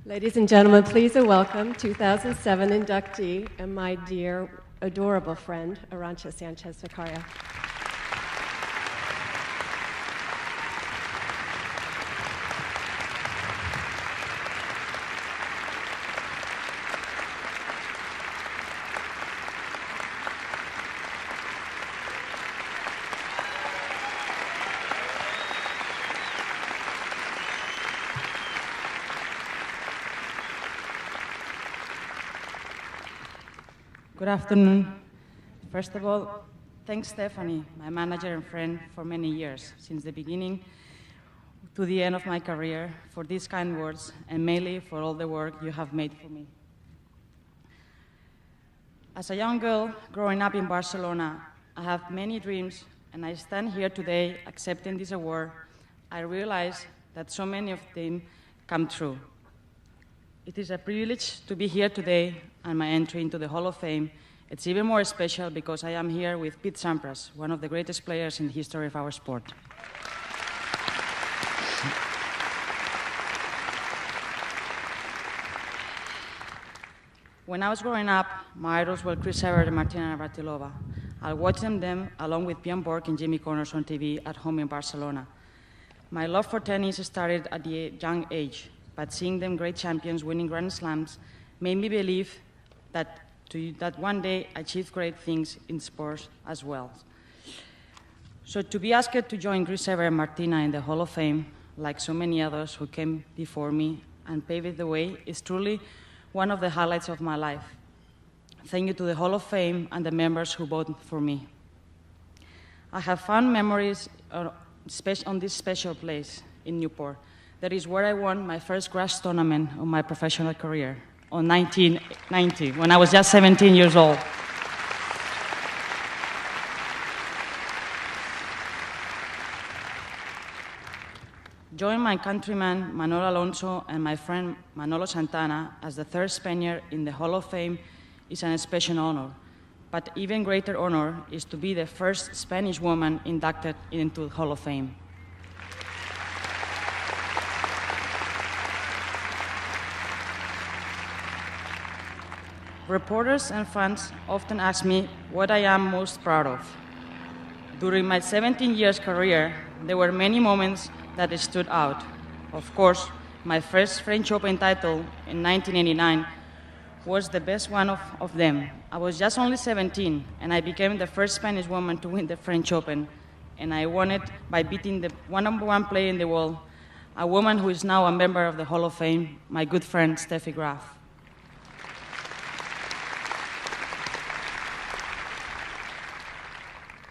Ladies and gentlemen, please welcome 2007 inductee and my dear, adorable friend, Arantxa Sanchez-Vicario. Good afternoon. First of all, thanks Stephanie, my manager and friend for many years, since the beginning to the end of my career, for these kind words, and mainly for all the work you have made for me. As a young girl growing up in Barcelona, I have many dreams, and I stand here today accepting this award. I realize that so many of them come true. It is a privilege to be here today, and my entry into the Hall of Fame. It's even more special because I am here with Pete Sampras, one of the greatest players in the history of our sport. When I was growing up, my idols were Chris Evert and Martina Navratilova. I watched them along with Bjorn Borg and Jimmy Connors on TV at home in Barcelona. My love for tennis started at a young age, but seeing them great champions winning Grand Slams made me believe that one day achieve great things in sports as well. So to be asked to join Chris Evert and Martina in the Hall of Fame, like so many others who came before me and paved the way, is truly one of the highlights of my life. Thank you to the Hall of Fame and the members who voted for me. I have fond memories on this special place in Newport. That is where I won my first grass tournament of my professional career in 1990, when I was just 17 years old. Join my countryman Manolo Alonso and my friend Manolo Santana as the third Spaniard in the Hall of Fame is an special honor. But even greater honor is to be the first Spanish woman inducted into the Hall of Fame. Reporters and fans often ask me what I am most proud of. During my 17 years career, there were many moments that stood out. Of course, my first French Open title in 1989 was the best one of them. I was just only 17, and I became the first Spanish woman to win the French Open, and I won it by beating the #1 player in the world, a woman who is now a member of the Hall of Fame, my good friend Steffi Graf.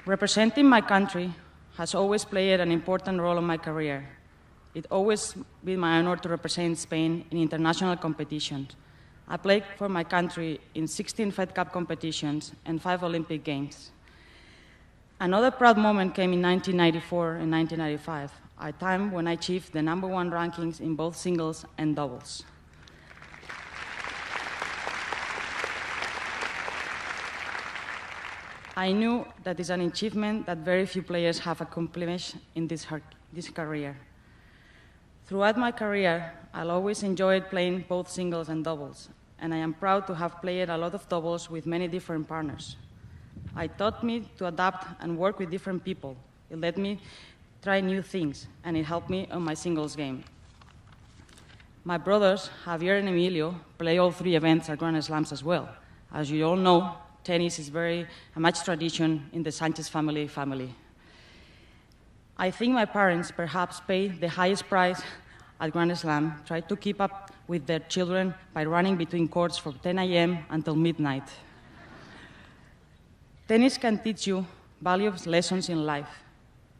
Representing my country has always played an important role in my career. It's always been my honor to represent Spain in international competitions. I played for my country in 16 Fed Cup competitions and 5 Olympic Games. Another proud moment came in 1994 and 1995, a time when I achieved the #1 rankings in both singles and doubles. I knew that it's an achievement that very few players have accomplished in this career. Throughout my career, I'll always enjoyed playing both singles and doubles, and I am proud to have played a lot of doubles with many different partners. It taught me to adapt and work with different people. It let me try new things, and it helped me on my singles game. My brothers, Javier and Emilio, play all 3 events at Grand Slams as well. As you all know, tennis is a much tradition in the Sanchez family. I think my parents perhaps paid the highest price at Grand Slam, tried to keep up with their children by running between courts from 10 a.m. until midnight. Tennis can teach you valuable lessons in life.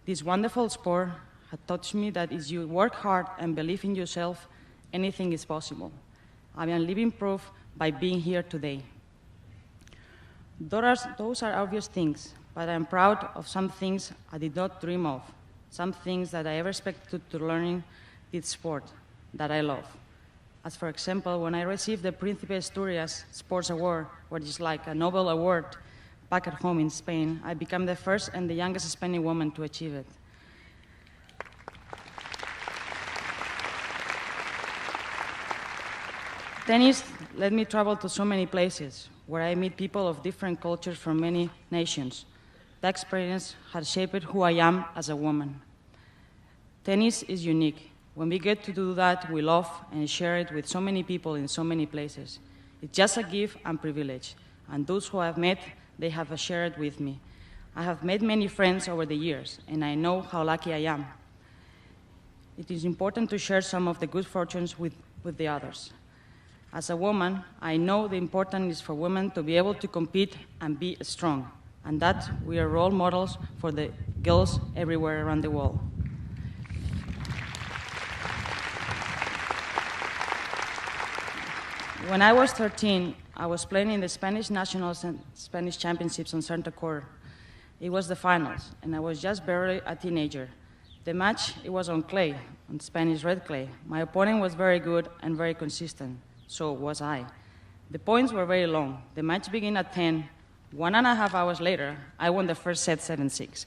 This wonderful sport has taught me that if you work hard and believe in yourself, anything is possible. I am living proof by being here today. Those are obvious things, but I'm proud of some things I did not dream of, some things that I ever expected to learning this sport that I love. As for example, when I received the Príncipe Asturias Sports Award, which is like a Nobel Award back at home in Spain, I became the first and the youngest Spanish woman to achieve it. Tennis let me travel to so many places where I meet people of different cultures from many nations. That experience has shaped who I am as a woman. Tennis is unique. When we get to do that, we love and share it with so many people in so many places. It's just a gift and privilege. And those who I've met, they have shared it with me. I have made many friends over the years, and I know how lucky I am. It is important to share some of the good fortunes with the others. As a woman, I know the importance is for women to be able to compete and be strong, and that we are role models for the girls everywhere around the world. When I was 13, I was playing in the Spanish Nationals and Spanish Championships on Santa Cor. It was the finals, and I was just barely a teenager. The match, it was on clay, on Spanish red clay. My opponent was very good and very consistent, so was I. The points were very long. The match began at 10. 1.5 hours later, I won the first set 7-6.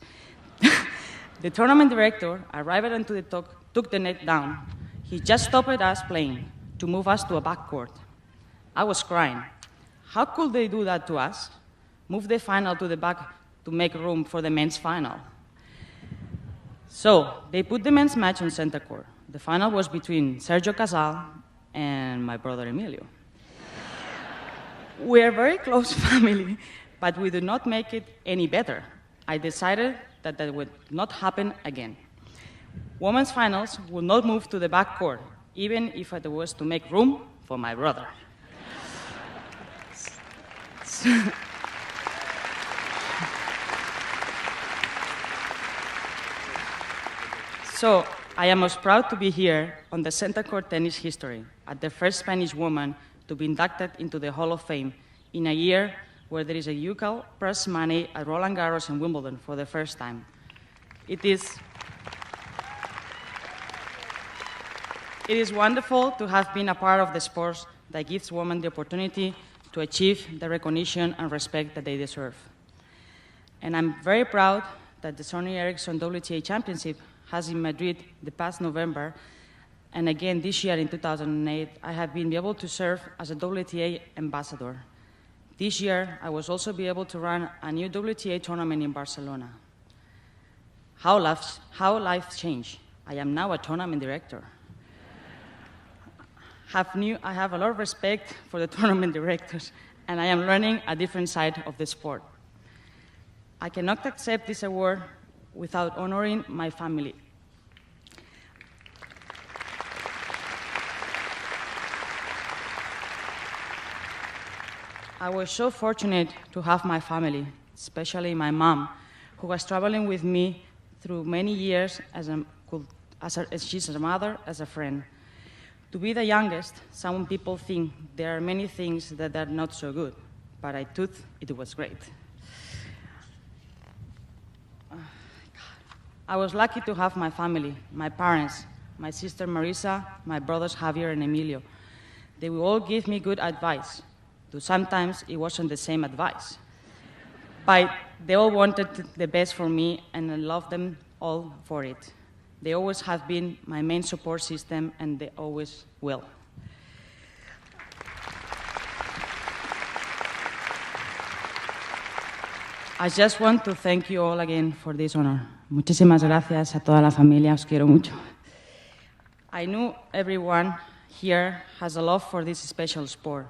The tournament director arrived onto the took the net down. He just stopped us playing to move us to a backcourt. I was crying. How could they do that to us? Move the final to the back to make room for the men's final. So they put the men's match on center court. The final was between Sergio Casal and my brother Emilio. We are very close family, but we did not make it any better. I decided that that would not happen again. Women's finals will not move to the back court, even if it was to make room for my brother. So I am most proud to be here on the center court tennis history, as the first Spanish woman to be inducted into the Hall of Fame in a year where there is a UCAL prize money at Roland Garros and Wimbledon for the first time. It is wonderful to have been a part of the sports that gives women the opportunity to achieve the recognition and respect that they deserve. And I'm very proud that the Sony Ericsson WTA Championship has in Madrid the past November, and again this year in 2008, I have been able to serve as a WTA ambassador. This year, I will also be able to run a new WTA tournament in Barcelona. How life changed. I am now a tournament director. I have a lot of respect for the tournament directors, and I am learning a different side of the sport. I cannot accept this award without honoring my family. I was so fortunate to have my family, especially my mom, who was traveling with me through many years she's a mother, as a friend. To be the youngest, some people think there are many things that are not so good, but I thought it was great. I was lucky to have my family, my parents, my sister Marisa, my brothers Javier and Emilio. They will all give me good advice, though sometimes it wasn't the same advice. But they all wanted the best for me, and I love them all for it. They always have been my main support system, and they always will. I just want to thank you all again for this honor. Muchísimas gracias a toda la familia, os quiero mucho. I know everyone here has a love for this special sport.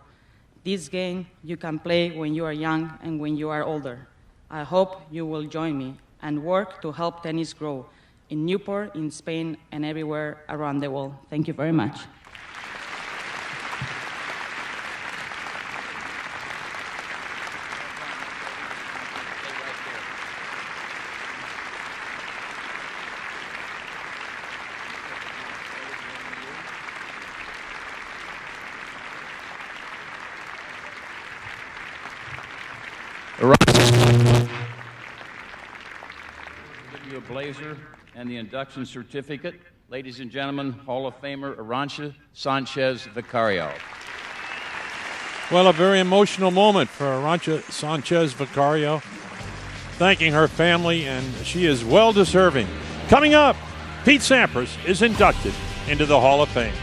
This game you can play when you are young and when you are older. I hope you will join me and work to help tennis grow in Newport, in Spain, and everywhere around the world. Thank you very much. Give you a blazer and the induction certificate. Ladies and gentlemen, Hall of Famer Arantxa Sanchez-Vicario. Well, a very emotional moment for Arantxa Sanchez-Vicario, thanking her family, and she is well deserving. Coming up, Pete Sampras is inducted into the Hall of Fame.